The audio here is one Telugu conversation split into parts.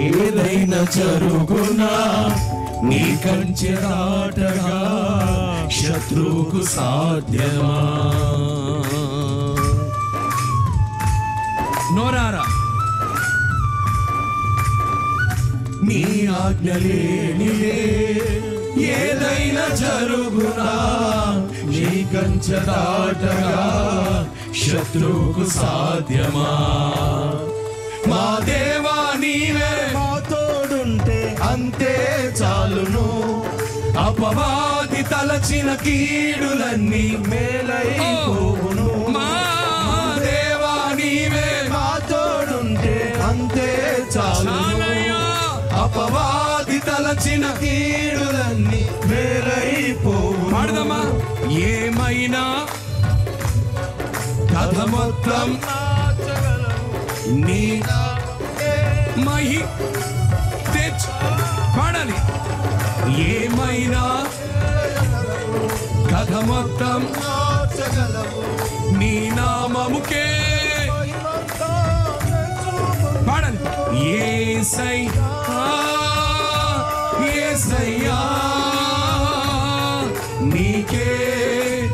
ఏదైనా జరుగునా నీ కంచె దాటగా శత్రువుకు సాధ్యమా? నోరారా నీ ఆజ్ఞ లేనిదే ఏదైనా జరుగునా నీ కంచె దాటగా శత్రువుకు సాధ్యమా? మా దేవా నీవే మా తోడుంటే అంతే చాలును. అపవాది తలచిన కీడులన్నీ మేలైపోవును. మా దేవా నీవే మా తోడుంటే అంతే చాలును. అపవాది తలచిన కీడులన్నీ మేలైపోవును. పాడదమ్మా. ఏమైనా కథ మొత్తం నీ మహి తెచ్చు. పాడాలి. ఏమైనా కథ మొత్తం నీ నామముకే. పాడాలి. యేసయ్యా యేసయ్యా నీకే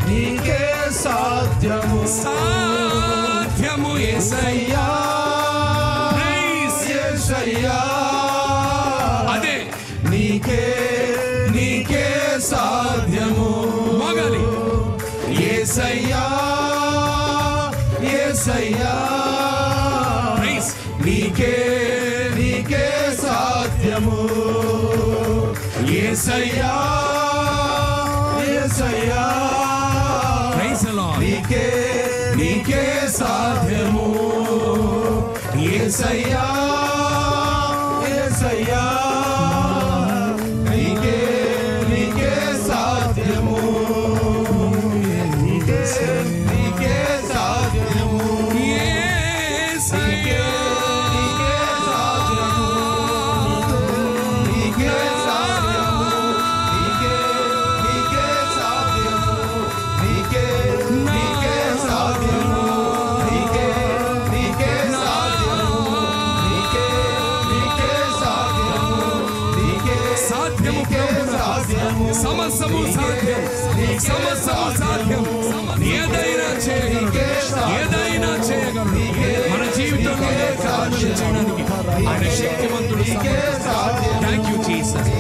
నీకే సాధ్యము సాధ్యము. యేసయ్యా యేసయ్యా అదే నీకే నీకే సాధ్యము. మగలి. యేసయ్యా యేసయ్యా నీకే నీకే సాధ్యము. యేసయ్యా యేసయ్యా నీకే నీకే సాధ్యము. యేసయ్యా యేసయ్యా నీకే నీకే సాధ్యము. నీకే నీకే సాధ్యము. యేసయ్యా నీకే సాధ్యము. నీకే సాధ్యము. నీకే నీకే సాధ్యము. నీకే నీకే సాధ్యము. నీకే నీకే సాధ్యము. నీకే నీకే సాధ్యము. నీకే సాధ్యము. సాధ్యము. సమస్తము సాధ్యం. సమస్తము సాధ్యం. ఏదైనా చేయగలడు. ఏదైనా చేయగలడు. మన జీవితంలో చేయడానికి ఆయన శక్తివంతుడు. Thank you Jesus.